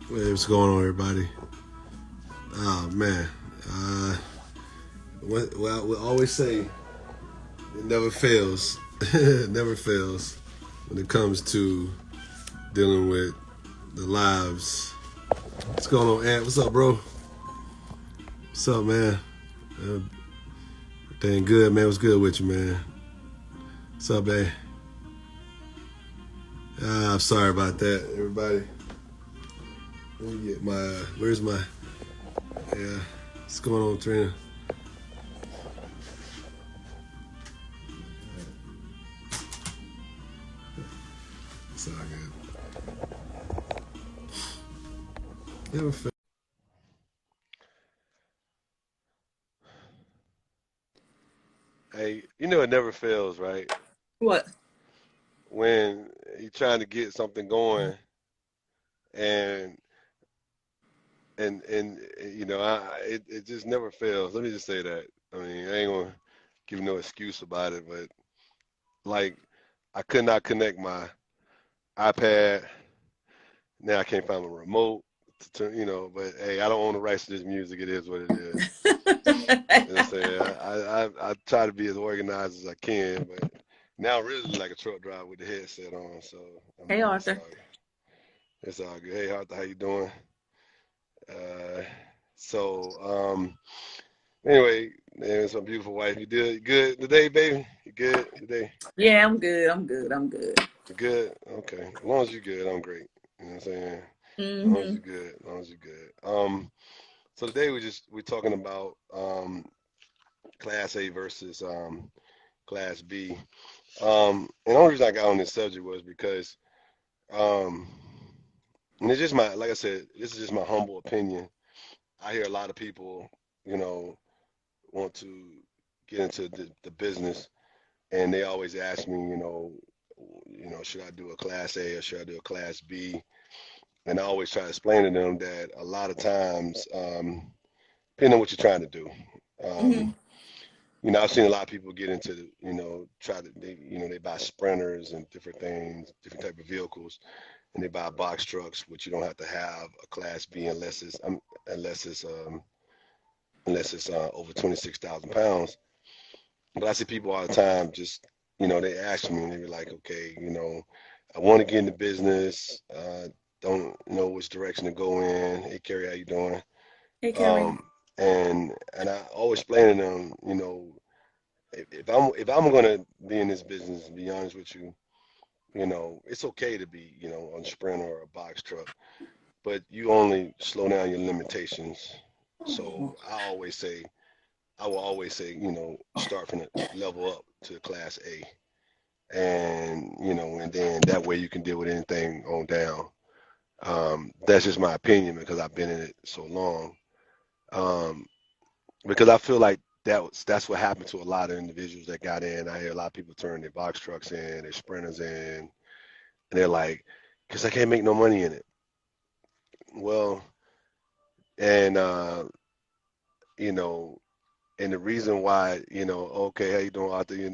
Hey, what's going on, everybody? Oh man, well, we always say it never fails. It never fails when it comes to dealing with the lives. What's going on, Ant? What's up, bro? What's up, man? Uh, Everything good, man. What's good with you, man? What's up, man? I'm sorry about that, everybody. Let me get my. Where's my? Yeah. What's going on, Trina? It's all good. Never fails. Hey, you know it never fails, right? What? When you're trying to get something going and it just never fails. Let me just say that. I mean, I ain't gonna give no excuse about it, but like I could not connect my iPad. Now I can't find my remote to turn, but hey, I don't own the rights to this music. It is what it is. You know what I'm saying? I try to be as organized as I can, but now I'm really like a truck driver with the headset on, so I Hey, mean Arthur. it's all good. Hey Arthur, how you doing? Uh so anyway, man, it's my beautiful wife. You did good today, baby? You good today? Yeah, I'm good. I'm good. I'm good. You good? Okay. As long as you're good, I'm great. You know what I'm saying? As long as Hmm. you're good, as long as you're good. So today we're talking about class A versus class B. And the only reason I got on this subject was because um and it's just my like I said, this is just my humble opinion. I hear a lot of people, you know, want to get into the business and they always ask me, should I do a class A or should I do a class B? And I always try to explain to them that a lot of times, depending on what you're trying to do, Hmm. um, I've seen a lot of people get into, try to, they buy sprinters and different things, different type of vehicles, and they buy box trucks, which you don't have to have a class B unless it's um, unless it's over 26,000 pounds. But I see people all the time just, they ask me and they be like, okay, I want to get into business, don't know which direction to go in. Hey, Carrie, how you doing? Hey, Carrie. Um, and I always explain to them, if I'm gonna be in this business, to be honest with you, it's okay to be, on Sprint or a box truck, but you only slow down your limitations. So I will always say, start from the level up to class A, and then that way you can deal with anything on down. That's just my opinion because I've been in it so long. Um, because I feel like that's what happened to a lot of individuals that got in. I hear a lot of people turn their box trucks in, their sprinters in, and they're like, because I can't make no money in it. Well, and you know, and the reason why, okay, how you doing out there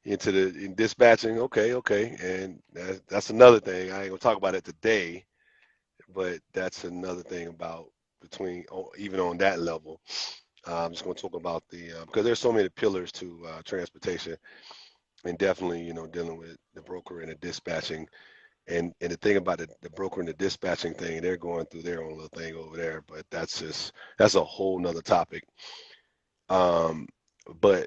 into the in dispatching? Okay, okay, and that's another thing. I ain't gonna talk about it today, but that's another thing about between even on that level. I'm just gonna talk about the because there's so many pillars to transportation, and definitely, dealing with the broker and the dispatching. And the thing about the broker and the dispatching thing, they're going through their own little thing over there, but that's a whole nother topic. Um, but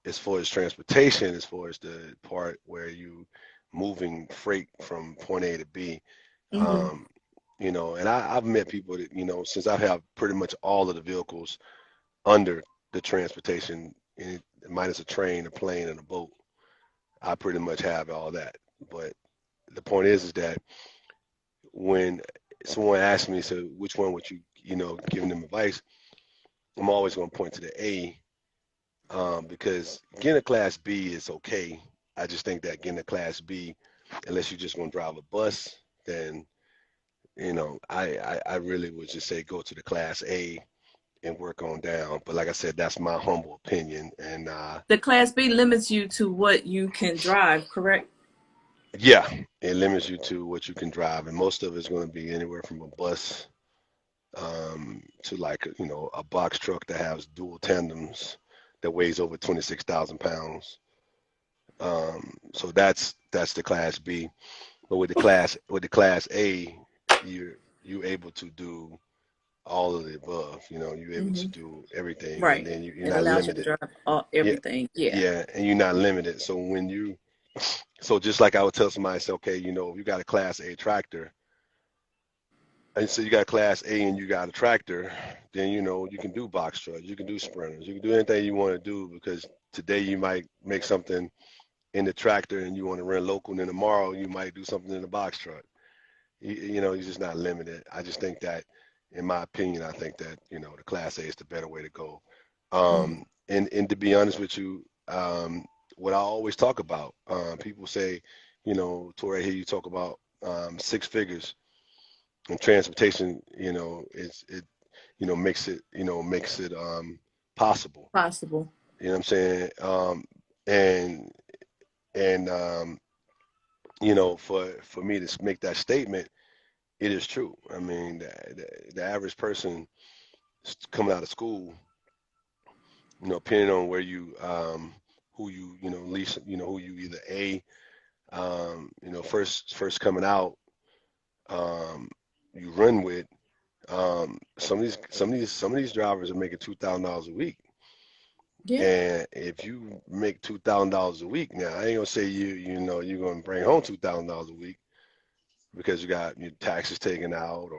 as far as transportation, as far as the part where you moving freight from point A to B, Hmm. um, and I've met people that, since I have pretty much all of the vehicles under the transportation, minus a train, a plane, and a boat, I pretty much have all that. But the point is that when someone asks me, so which one would you, giving them advice, I'm always going to point to the A, because getting a class B is okay. I just think that getting a class B, unless you're just going to drive a bus, then, I really would just say go to the class A and work on down. But like I said, that's my humble opinion. And The Class B limits you to what you can drive, correct? yeah, it limits you to what you can drive. And most of it's going to be anywhere from a bus. to like, you know, a box truck that has dual tandems that weighs over 26,000 pounds. So that's the class B. But with the class A, you're able to do all of the above. You know, you're able to Hmm. do everything, and Right. then you're It not allows you to limited. drive all, Yeah, everything. Yeah. yeah, and you're not limited. So when you, so just like I would tell somebody, say, okay, you know, if you got a class A tractor, and so you got class A and you got a tractor, then you know you can do box trucks, you can do sprinters, you can do anything you want to do because today you might make something in the tractor and you want to run local, and then tomorrow you might do something in the box truck. You know, you're just not limited. I just think that, in my opinion, I think that, you know, the class A is the better way to go. Hmm. And to be honest with you, what I always talk about, people say, you know, Tori, I hear you talk about six figures and transportation. You know, it you know makes it possible. Possible. You know what I'm saying? And and you know, for me to make that statement, it is true. I mean, the average person coming out of school, you know, depending on where you, who you know, least, you know, who you either you know, first coming out, um, you run with, some of these drivers are making $2,000 a week. Yeah. And if you make $2,000 a week, now I ain't gonna say you know you're gonna bring home $2,000 a week because you got your taxes taken out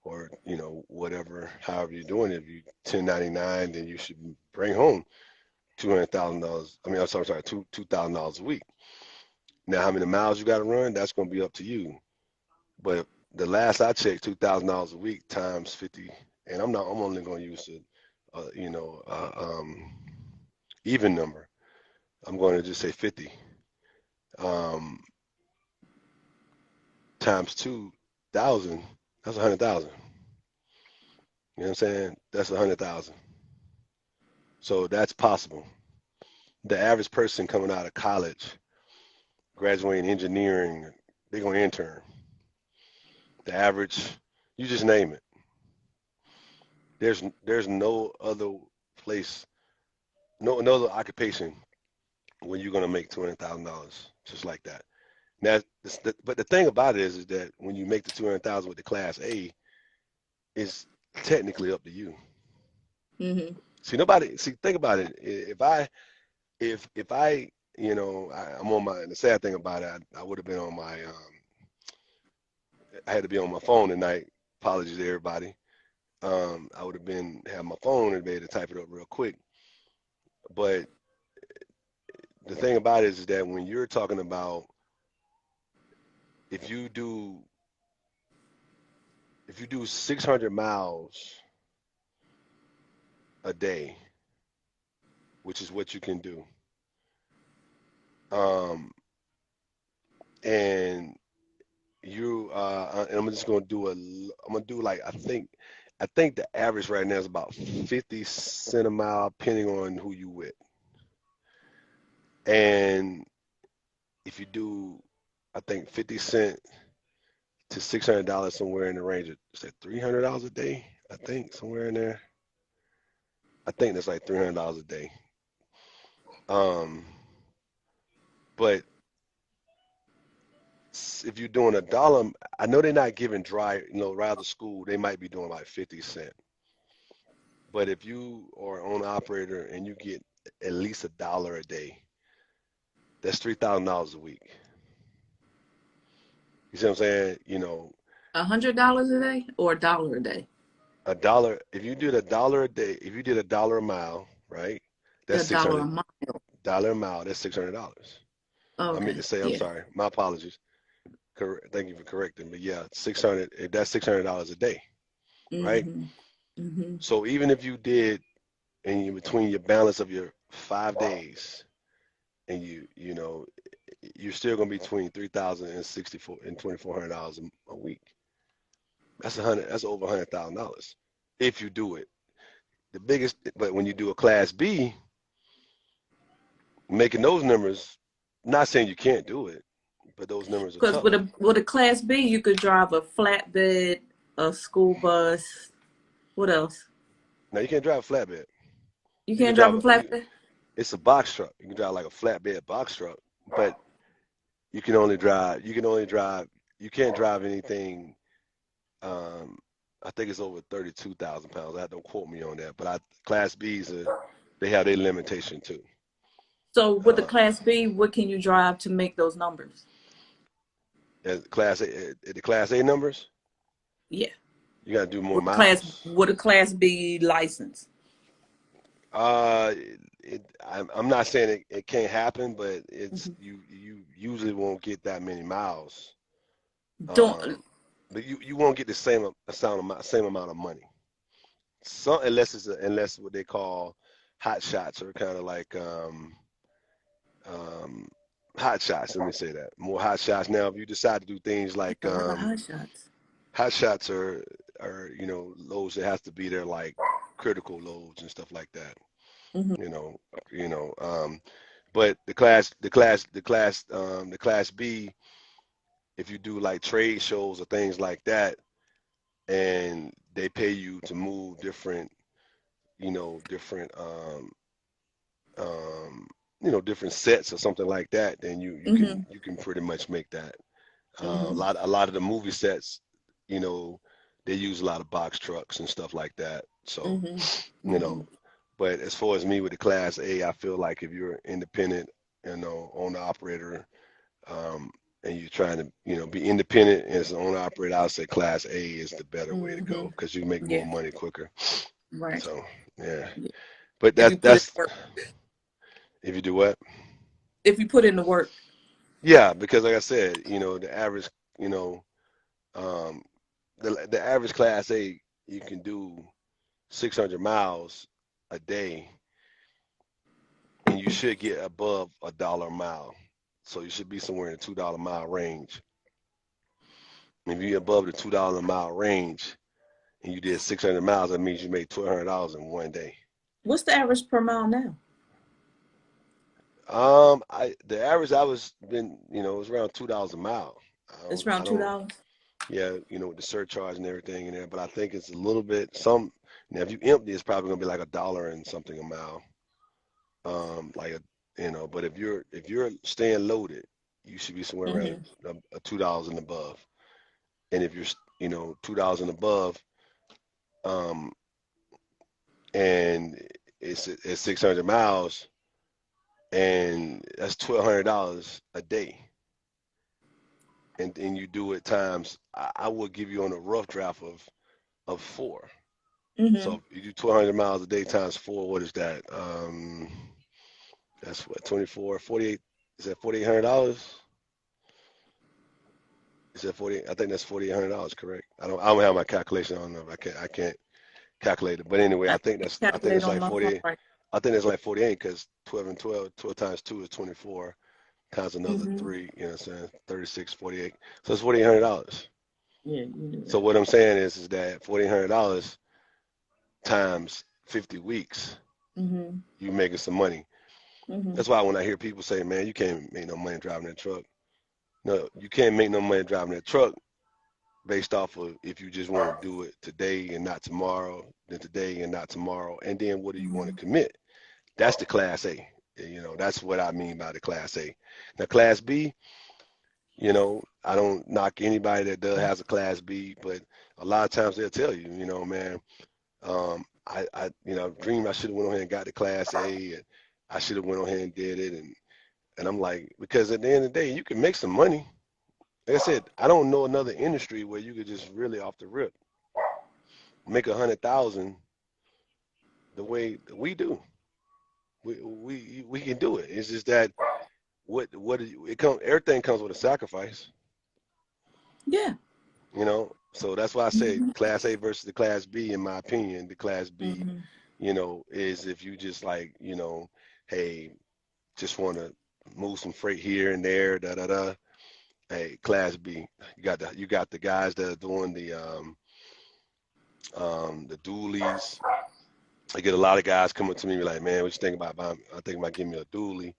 or you know whatever, however you're doing it. If you 1099, then you should bring home $200,000. I mean, I'm sorry, $2,000 a week. Now, how many miles you got to run? That's going to be up to you. But the last I checked, $2,000 a week times 50, and I'm only going to use you know, even number. I'm going to just say 50 um, times 2,000. That's 100,000. You know what I'm saying? That's 100,000. So that's possible. The average person coming out of college, graduating engineering, they're going to intern. The average, you just name it. There's no other place, no other occupation where you're gonna make $200,000 just like that. Now, but the thing about it is that when you make the 200,000 with the class A, it's technically up to you. Hmm. Think about it. If I, you know, I'm on my. The sad thing about it, I would have been on my. I had to be on my phone tonight. Apologies to everybody. I would have been have my phone and be able to type it up real quick. But the thing about it is that when you're talking about if you do if you do 600 miles a day, which is what you can do, um, and and I'm just gonna do I'm gonna do like I think the average right now is about 50 cent a mile, depending on who you with. And if you do, I think 50 cent to $600 somewhere in the range of, is that $300 a day? I think somewhere in there. I think that's like $300 a day. Um, but if you're doing a dollar, I know they're not giving dry, you know, right out of school, they might be doing like 50 cent. But if you are an owner operator and you get at least $1 a day, that's $3,000 a week. You see what I'm saying? You know, $100 a day or a dollar a day? a dollar, if you did $1 a day, if you did $1 a mile, right? That's A six dollar hundred a mile. dollar a mile, that's $600. I meant to Okay. say, I'm Yeah. sorry, my apologies. Thank you for correcting. But yeah, 600, that's $600 a day, right? Hmm. Hmm. So even if you did and you between your balance of your 5 days and you know you're still gonna be between 3,000 and 64 and $2,400 a week. That's over $100,000 if you do it. The biggest, but when you do a class B, making those numbers, not saying you can't do it, but those numbers are Because tough. with a class B, you could drive a flatbed, a school bus. What else? Now you can't drive a flatbed. You You can can't drive drive a a, flatbed? it's a box truck. You can drive like a flatbed box truck, but you can only drive you can't drive anything. um I think it's over 32,000 pounds. I don't quote me on that, but class B's they have their limitation too. So with the uh Class B, what can you drive to make those numbers? as class A, the class A numbers, Yeah. you got to do more With the class miles. with a Class B license. uh I'm not saying it can't happen, but it's Mhm. you usually won't get that many miles. Don't. um but you won't get the same amount of money. Some, unless what they call hot shots, or kind of like um, hot shots. Let me say that, more hot shots. Now, if you decide to do things That's like a lot of hot shots. hot shots are loads that has to be there, like critical loads and stuff like that. Hmm. You know, you know. But the class B, if you do like trade shows or things like that, and they pay you to move different um, different sets or something like that, then Hmm. you can pretty much make that. Hmm. A lot of the movie sets, you know, they use a lot of box trucks and stuff like that. So, Hmm. you Hmm. know, but as far as me with the Class A, I feel like if you're independent, owner operator, um, and you're trying to, be independent as an owner operator, I would say Class A is the better way to Hmm. go because you make more Yeah. money quicker. Right. So, yeah. Yeah. But If that you put it that's work. if you do what? If you put in the work. Yeah, because like I said, the average, you know, um, the average Class A, you can do 600 miles a day, and you should get above $1 a mile. So you should be somewhere in the $2 mile range. If you're above the $2 a mile range and you did 600 miles, that means you made $1,200 in one day. What's the average per mile now? The average I was been, it was around $2 a mile. It's I around two don't, dollars. yeah, with the surcharge and everything in there, but I think it's a little bit some. Now, if you empty, it's probably gonna be like $1 and something a mile. Like but if you're staying loaded, you should be somewhere around Hmm. a $2 and above. And if you're, $2 and above, um, and it's 600 miles, and that's $1,200 a day, and you do it times, I would give you on a rough draft of four. Hmm. So if you do 1,200 miles a day times four, what is that? That's what, 24, 48. Is that $4,800? Is that 40? I think that's $4,800, correct? I don't have my calculation. I don't know if I can't calculate it. But anyway, I I think calculate it's on like my phone 48. right. I think it's like 48 because 12 and 12 times 2 is 24 times another Hmm. 3, you know what I'm saying? 36, 48. So it's $4,800. Yeah, you knew So that. what I'm saying is that $4,800 times 50 weeks, Hmm. you making some money. Hmm. That's why when I hear people say, man, you can't make no money driving that truck. No, you can't make no money driving that truck based off of if you just want to do it today and not tomorrow, then today and not tomorrow, and then what do you want to Hmm. commit? That's the Class A. That's what I mean by the Class A. Now, Class B, I don't knock anybody that does has a Class B, but a lot of times they'll tell you, man, dreamed I should have went on here and got the Class A, and I should have went on here and did it, and I'm like, because at the end of the day, you can make some money. Like I said, I don't know another industry where you could just really off the rip make 100,000 the way that we do. We can do it. It's just that it comes. Everything comes with a sacrifice, Yeah. So that's why I say Hmm. Class A versus the Class B. In my opinion, the Class B, Hmm. is if you just like, hey, just want to move some freight here and there, da da da. Hey, Class B, you got the guys that are doing the dualies. I get a lot of guys coming to me like, man, what you think about buying? I think about giving me a dually.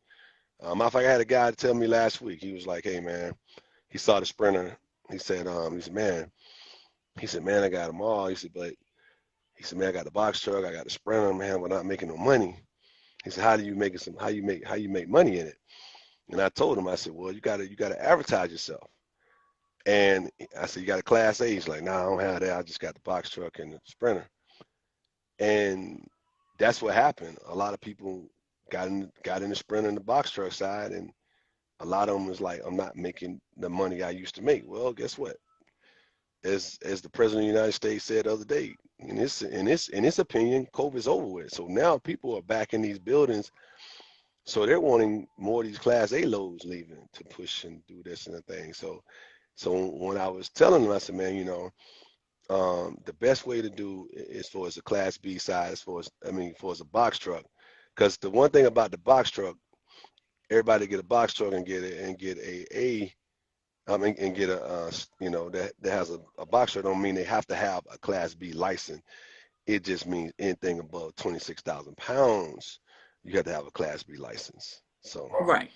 Matter of fact, I had a guy tell me last week. He was like, hey man, he saw the Sprinter. He said, man, I got them all. He said, but He said, man, I got the box truck, I got the Sprinter, man, we're not making no money. He said, how do you make it some, how you make money in it? And I told him, I said, well, you gotta advertise yourself. And I said, you got a Class A? He's like, nah, I don't have that. I just got the box truck and the Sprinter. And that's what happened. A lot of people got in the Sprinter and the box truck side, and a lot of them was like, I'm not making the money I used to make. Well, guess what? As the president of the United States said the other day, in his opinion, COVID's over with. So now people are back in these buildings, so they're wanting more of these Class A loads leaving to push and do this and the thing. So when I was telling them, I said, man, the best way to do as far as the Class B side, as far as a box truck, because the one thing about the box truck, everybody get a box truck and get and get that has a box truck don't mean they have to have a Class B license. It just means anything above 26,000 pounds, you have to have a Class B license. So, Right.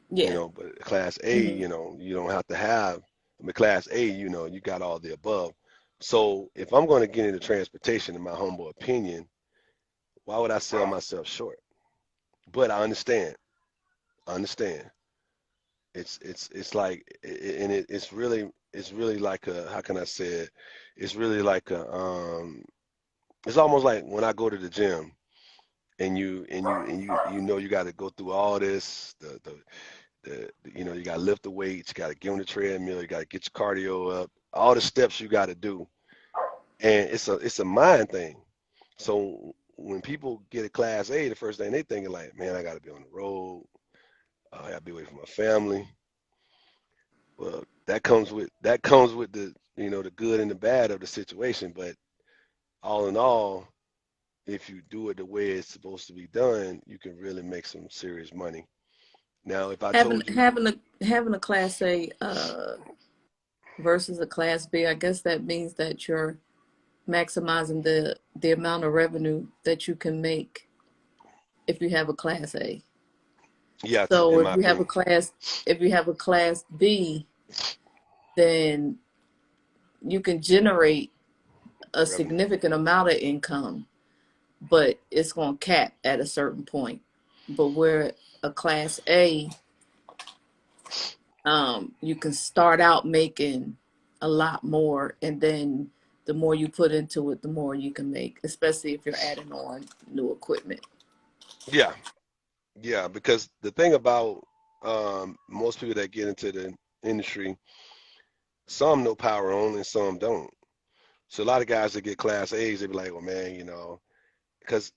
Yeah. but Class A, Hmm. you don't have to have. I mean, Class A, you got all the above. So if I'm going to get into transportation, in my humble opinion, why would I sell myself short? But I understand. I understand. It's like, and it's really like a, how can I say it? It's really like it's almost like when I go to the gym and you got to go through all this, you got to lift the weights, you got to get on the treadmill, you got to get your cardio up, all the steps you got to do, and it's a mind thing. So when people get a Class A, the first thing they thinking like, man, I got to be on the road, I got to be away from my family. Well, that comes with the good and the bad of the situation. But all in all, if you do it the way it's supposed to be done, you can really make some serious money. Now, if I Having told you, having a having a Class A versus a Class B, I guess that means that you're maximizing the amount of revenue that you can make if you have a Class A. yeah, So in my opinion, if you have a Class B, then you can generate a revenue. significant amount of income, but it's going to cap at a certain point. But where a Class A, you can start out making a lot more, and then the more you put into it, the more you can make, especially if you're adding on new equipment. Yeah, yeah, because the thing about most people that get into the industry, some know power only, and some don't. So a lot of guys that get Class A's, they be like, well, man, because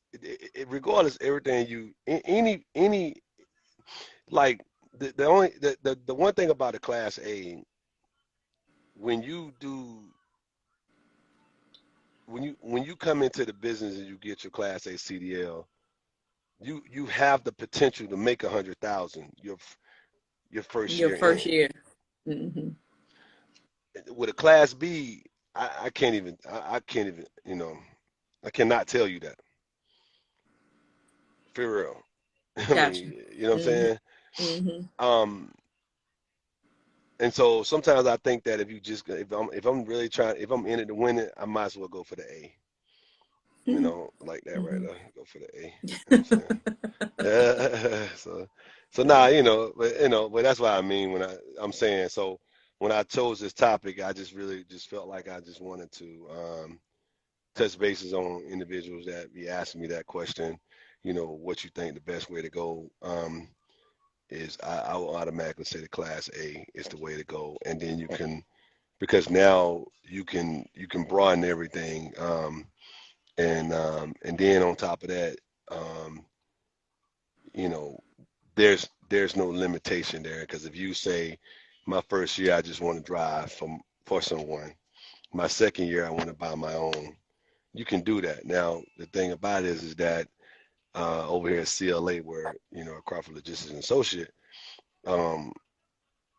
regardless, everything any like the only the one thing about a Class A, when you do when you come into the business and you get your Class A CDL, you have the potential to make 100,000 your first Your year first in. year. Hmm. With a Class B, I can't even I cannot tell you that for real. I Gotcha. mean, you know what I'm Hmm. saying? Hmm. Um, and so sometimes I think that if I'm really trying, if I'm in it to win it, I might as well go for the A. Like that right Hmm. there. Go for the A. You know what I'm saying? So nah, but that's what I mean when I'm saying. So when I chose this topic, I just really just felt like I just wanted to touch bases on individuals that be asking me that question. What you think the best way to go is I will automatically say the Class A is the way to go, and then you can, because now you can broaden everything, and then on top of that, um, you know, there's no limitation there, because if you say my first year I just want to drive for someone, my second year I want to buy my own, you can do that. Now the thing about it is that over here at CLA, where Crawford Logistics and Associate, um,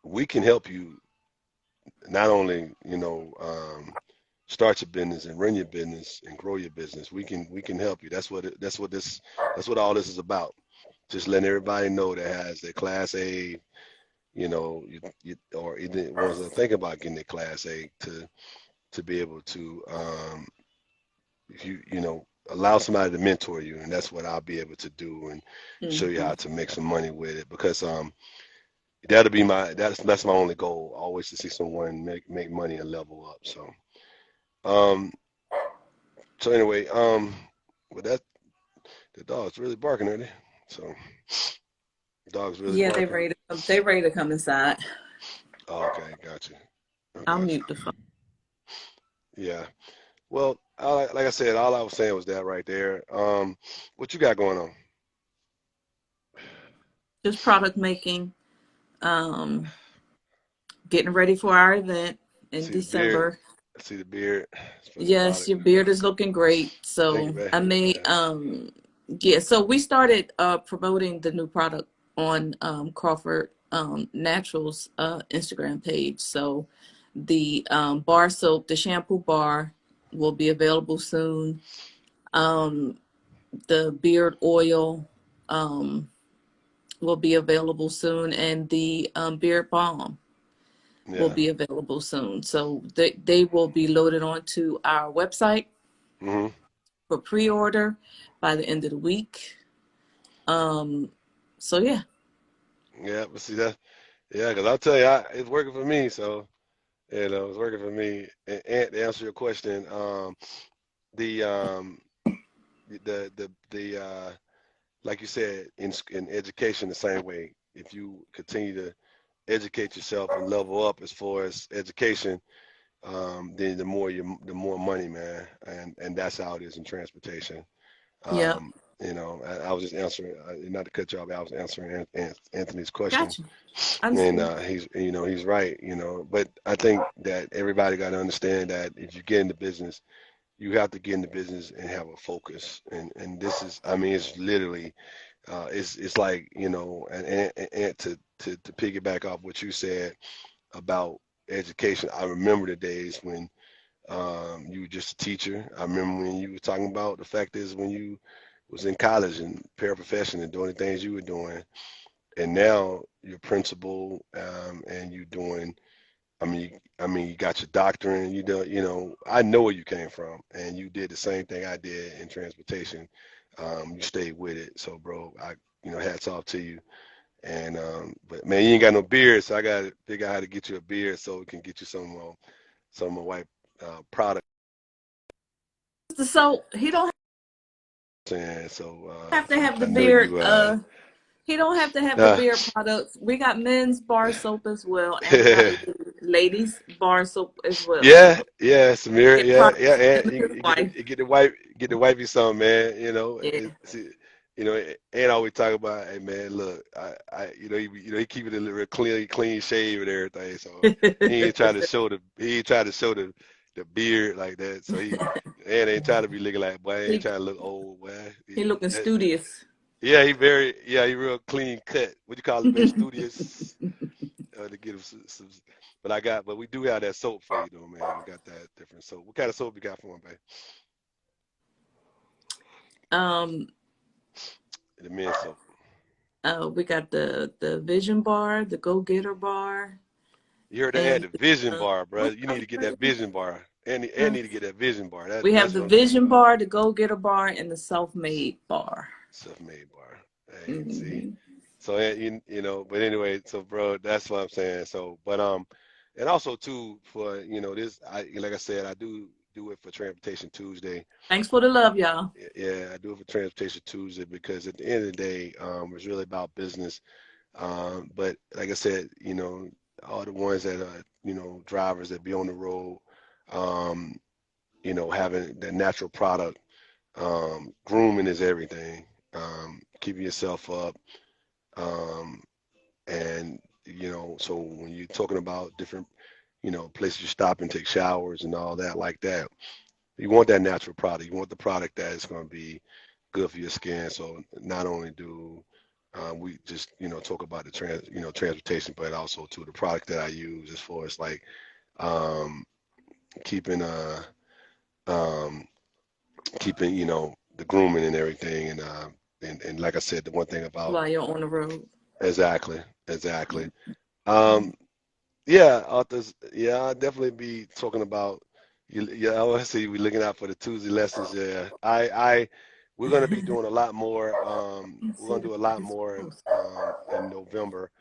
we can help you not only start your business and run your business and grow your business. We can help you. That's what all this is about. Just letting everybody know that has their Class A, or even ones that think about getting their Class A, to be able to if you know, allow somebody to mentor you, and that's what I'll be able to do and show you Hmm. how to make some money with it because that'll be that's my only goal, always to see someone make money and level up. Um so anyway, with that, the dog's really barking at it. So the dog's really Yeah, barking. they ready to come inside. Oh, okay, got you. I I'll got you. mute the phone. Yeah. Well, like I said, all I was saying was that right there. What you got going on? Just product making. Um, Getting ready for our event I in see the beard. December. I see the beard. It's for the Yes, product. your beard is looking great. Thank you, So man. I may yeah, so we started promoting the new product on Crawford Naturals Instagram page. So the bar soap, the shampoo bar will be available soon. Um the beard oil um will be available soon, and the beard balm will Yeah. be available soon. So they will be loaded onto our website Hmm. for pre-order by the end of the week. Um, so yeah, Yeah, but see that. Yeah, because I'll tell you, it's working for me. So it's working for me. And to answer your question, the like you said, in education, the same way. If you continue to educate yourself and level up as far as education, then the more money, man, and that's how it is in transportation. yeah, I was just answering, not to cut you off, but I was answering Anthony's question, gotcha. I and understand. he's right, but I think that everybody got to understand that if you get into business, you have to get into business and have a focus, and this is, I mean, it's literally, it's like, and to piggyback off what you said about education. I remember the days when you were just a teacher. I remember when you were talking about the fact is when you was in college and paraprofession and doing the things you were doing, and now you're principal, and you're doing. I mean, you got your doctorate. You do, I know where you came from, and you did the same thing I did in transportation. You stayed with it, so bro, hats off to you. And but man, you ain't got no beard, so I got to figure out how to get you a beard so we can get you some of my white product. So he don't And so have to have the I know beard. you. He don't have to have the Uh, beard products. We got men's bar soap as well, and we got ladies bar soap as well. So yeah, Samir, get yeah, products yeah, and for the you wife. get the wifey some, man. Yeah. See, and always talk about, hey man, look, he keep it a little clean shave and everything. So he ain't trying to show the beard like that. So and ain't trying to be looking like, boy, he ain't he trying to look old, boy. he looking studious. Yeah, he real clean cut. What you call it, man? Studious. To get him some, but we do have that soap for you though, man. We got that different soap. What kind of soap you got for him, babe? um The men's soap. we got the Vision bar, the Go Getter bar, You heard they had and the Vision bar, bro. what You need else? to get that Vision bar, and need to get that Vision bar. We have That's the what I'm talking Vision about. bar, the Go Getter bar, and the Self Made bar. Self-made bar. Hey, see. Hmm. So but anyway, so bro, that's what I'm saying. So, but and also too for this, like I said, I do it for Transportation Tuesday. Thanks for the love, y'all. Yeah, I do it for Transportation Tuesday because at the end of the day, it's really about business. But like I said, all the ones that are, drivers that be on the road, um, having the natural product, grooming is everything. Keeping yourself up, um, and so when you're talking about different, places you stop and take showers and all that like that, you want that natural product. You want the product that is going to be good for your skin. So not only do we just talk about the transportation, but also to the product that I use as far as like um, keeping um, keeping the grooming and everything, and like I said, the one thing about While you're on the road. exactly. Um, yeah, authors. Yeah, I'll definitely be talking about. Yeah, I want to see we looking out for the Tuesday lessons. Yeah, we're gonna be doing a lot more. Let's We're see gonna the do a lot it's more post. in November,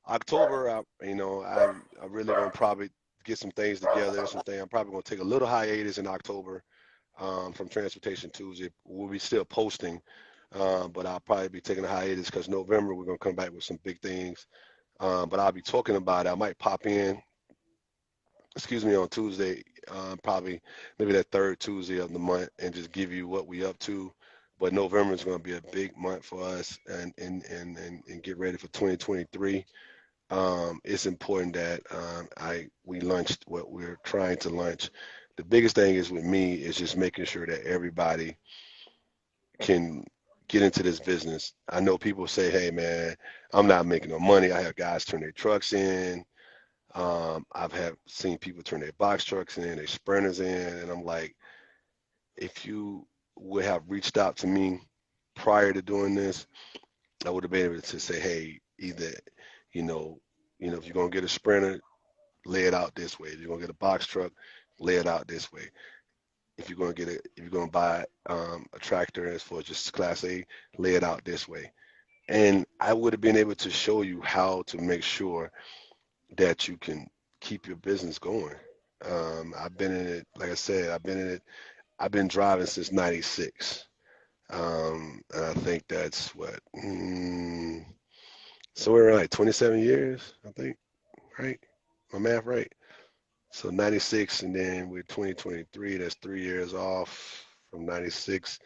October. I really gonna probably get some things together. I'm probably gonna take a little hiatus in October from Transportation Tuesday. We'll be still posting, but I'll probably be taking a hiatus because November we're gonna come back with some big things. But I'll be talking about it. I might pop in, excuse me, on Tuesday, probably maybe that third Tuesday of the month, and just give you what we up to. But November is going to be a big month for us, and get ready for 2023. It's important that we launched what we're trying to launch. The biggest thing is with me is just making sure that everybody can get into this business. I know people say, "Hey, man, I'm not making no money." I have guys turn their trucks in. I've have seen people turn their box trucks in, their sprinters in, and I'm like, if you would have reached out to me prior to doing this, I would have been able to say, hey, either, you know, if you're gonna get a sprinter, lay it out this way. If you're gonna get a box truck, lay it out this way. If you're gonna buy a tractor as for just Class A, lay it out this way. And I would have been able to show you how to make sure that you can keep your business going. I've been in it, like I said, I've been driving since '96. And I think that's what, somewhere around like 27 years, I think, right? My math right? So 96, and then we're 2023, that's 3 years off from 96.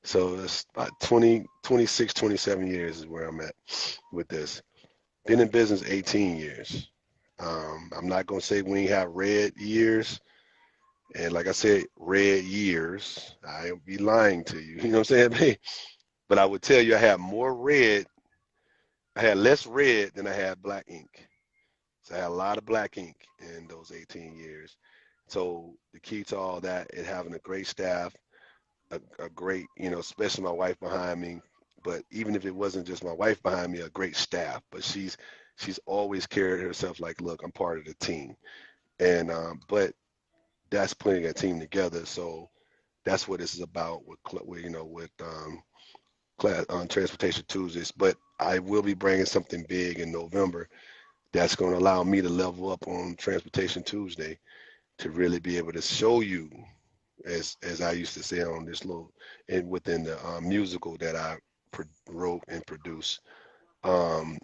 So that's about 20, 26, 27 years is where I'm at with this. Been in business 18 years. I'm not gonna say we ain't have red years, and like I said, red years. I'll be lying to you. You know what I'm saying? But I would tell you, I had more red. I had less red than I had black ink. So I had a lot of black ink in those 18 years. So the key to all that is having a great staff, a great, especially my wife behind me. But even if it wasn't just my wife behind me, a great staff. But she's always carried herself like, look, I'm part of the team. And but that's putting a team together. So that's what this is about with class on Transportation Tuesdays. But I will be bringing something big in November that's going to allow me to level up on Transportation Tuesday to really be able to show you, as I used to say on this little and within the musical that I wrote and produced. Um,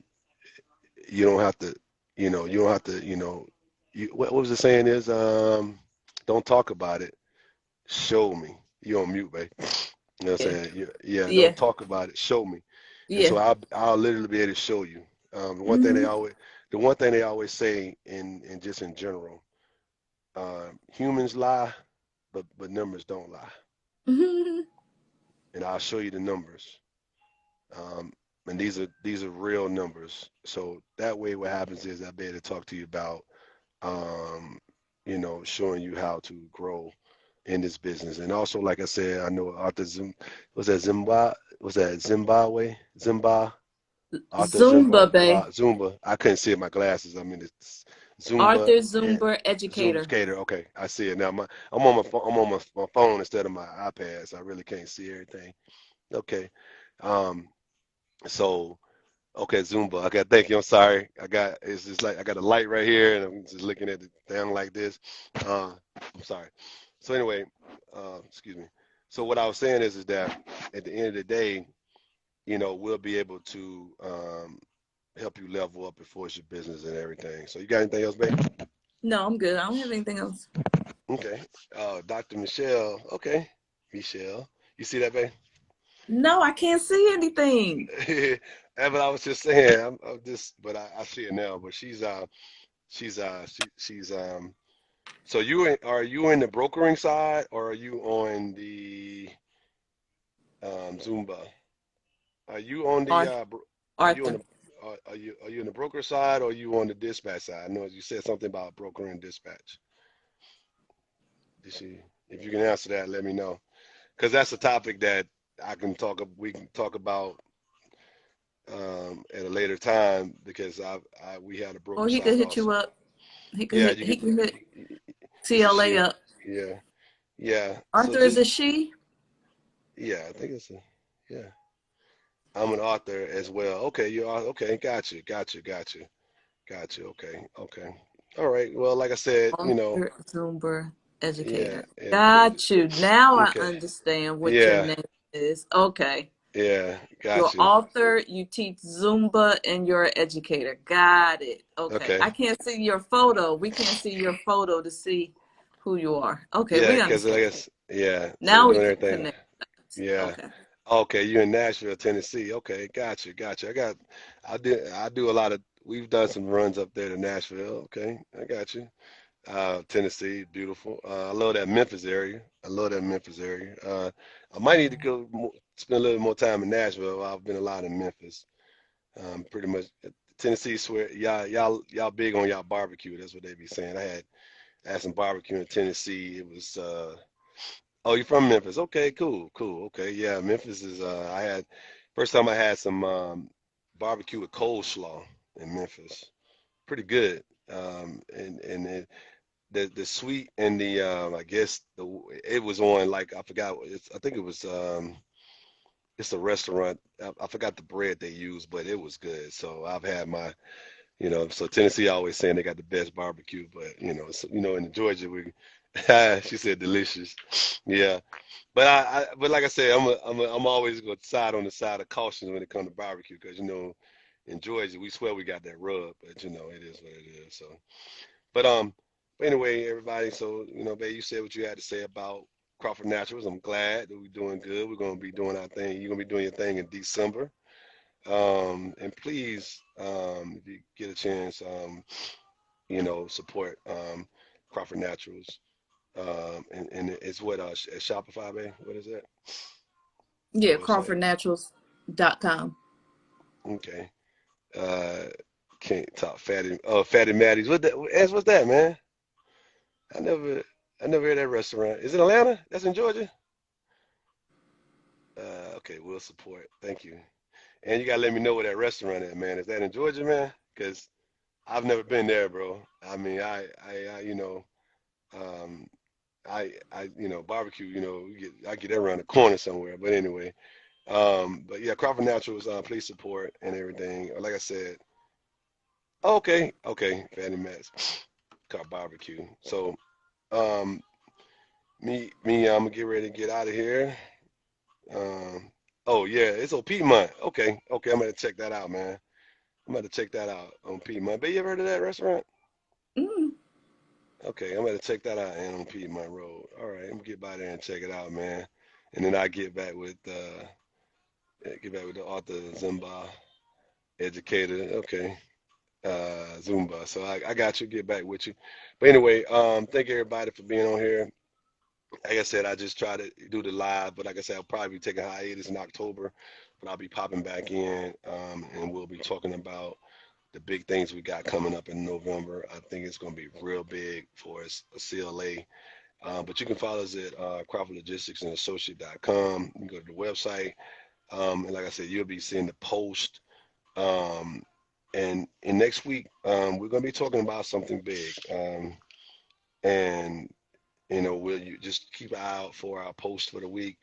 you don't have to, you don't have to, what was the saying is, don't talk about it, show me. You on mute, babe. You know what I'm Yeah, saying? Yeah, yeah, yeah, don't talk about it, show me. And yeah. so I'll literally be able to show you. Hmm. The one thing they always say in just in general, humans lie, but numbers don't lie. Hmm. And I'll show you the numbers. Um, and these are real numbers. So that way, what happens is I'll be able to talk to you about, um, showing you how to grow in this business. And also, like I said, I know Arthur was that Zimbabwe? Arthur Zumba, Bay. Zumba. I couldn't see it in my glasses. I mean, it's Zumba Arthur and Zumba Zumba educator. Skater. Okay, I see it now. I'm on my phone instead of my iPad, so I really can't see everything. Okay. Um. So okay, Zumba. Okay, thank you. I'm sorry. It's just like I got a light right here, and I'm just looking at it down like this. I'm sorry. So anyway, excuse me. So what I was saying is that at the end of the day, we'll be able to help you level up before it's your business and everything. So you got anything else, babe? No, I'm good. I don't have anything else. Okay. Dr. Michelle. Okay. Michelle. You see that, babe? No, I can't see anything. That's what I was just saying. I'm just, but I see it now. But she's so are you in the brokering side or are you on the Zumba? Are you on the Arthur. are you on Arthur. the are you in the broker side or are you on the dispatch side? I know you said something about broker and dispatch. Did she? If you can answer that, let me know. Because that's a topic that we can talk about at a later time because we had a Or broker he could side hit you also. up. He could Yeah, hit. you He could. could hit This is CLA she. up. Yeah, yeah. So Arthur is just a she? yeah, I think it's a yeah. I'm an author as well. Okay, you are okay. Got you, got you, got you, got you. Okay, okay. All right. Well, like I said, Author, Zumba, yeah, educator. educated. Got you. Now I Okay. understand what your Yeah, name is. Okay. yeah. You're Got you. author, you teach Zumba, and you're an educator. Got it. Okay. Okay. I can't see your photo. We can't see your photo to see who you are. Okay, Yeah, we because I understand. guess yeah. So we're Now we doing can everything. connect. Yeah. Okay. Okay, you in Nashville, Tennessee. Okay, got you, got you. I do a lot of. We've done some runs up there to Nashville. Okay, I got you. Tennessee, beautiful. I love that Memphis area. I love that Memphis area. I might need to go spend a little more time in Nashville. I've been a lot in Memphis. Pretty much Tennessee. Swear, y'all big on y'all barbecue. That's what they be saying. I had some barbecue in Tennessee. It was. Oh, you're from Memphis? Okay, cool, cool. Okay, yeah, Memphis is. I had first time I had some barbecue with coleslaw in Memphis. Pretty good. And the sweet and the I guess the it was on like I forgot. I think it was it's a restaurant. I forgot the bread they used, but it was good. So I've had my so Tennessee always saying they got the best barbecue, but in Georgia we she said delicious. Yeah. But but like I said, I'm always going to side on the side of caution when it comes to barbecue because in Georgia we swear we got that rub, but it is what it is. So, but but anyway, everybody. So babe, you said what you had to say about Crawford Naturals. I'm glad that we're doing good. We're going to be doing our thing. You're going to be doing your thing in December. And please, if you get a chance, support Crawford Naturals. And it's what at Shopify, babe. What is that? The Yeah, website. crawfordnaturals.com. Okay. Uh, can't talk fatty. Oh, Fatty Maddie's. What that? What's that, man? I never, I never heard that restaurant. Is it Atlanta? That's in Georgia. Okay, we'll support. Thank you. And you gotta let me know where that restaurant is, man. Is that in Georgia, man? Cause I've never been there, bro. I mean, um, barbecue. I get that around the corner somewhere. But anyway, but yeah, Crawford Naturals. Please support and everything. Like I said. Okay, okay, Fatty Matt's car barbecue. So, um, I'm gonna get ready to get out of here. Um, oh yeah, it's on Piedmont. Okay, okay, I'm gonna check that out, man. I'm gonna check that out on Piedmont. But you ever heard of that restaurant? Mm. Okay, I'm gonna check that out and on Piedmont Road. All right, I'm gonna get by there and check it out, man. And then I get back with the author Zumba educator. Okay. Zumba. So I got you. Get back with you. But anyway, thank everybody for being on here. Like I said, I just try to do the live, but like I said, I'll probably be taking a hiatus in October, but I'll be popping back in, and we'll be talking about the big things we got coming up in November. I think it's going to be real big for us, a CLA. But you can follow us at Crawford Logistics and Associate.com. You can go to the website, and like I said, you'll be seeing the post. Um, and next week, we're going to be talking about something big. And we'll just keep an eye out for our post for the week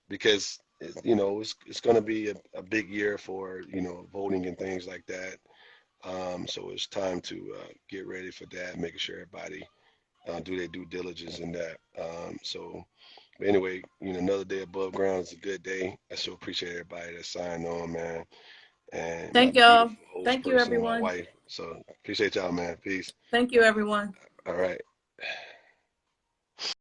because it's going to be a big year for voting and things like that. So it's time to get ready for that, making sure everybody do their due diligence in that. But anyway, another day above ground is a good day. I so appreciate everybody that signed on, man, and my Thank y'all. beautiful host Thank you, person, my everyone. wife. So appreciate y'all, man. Peace. Thank you, everyone. All right.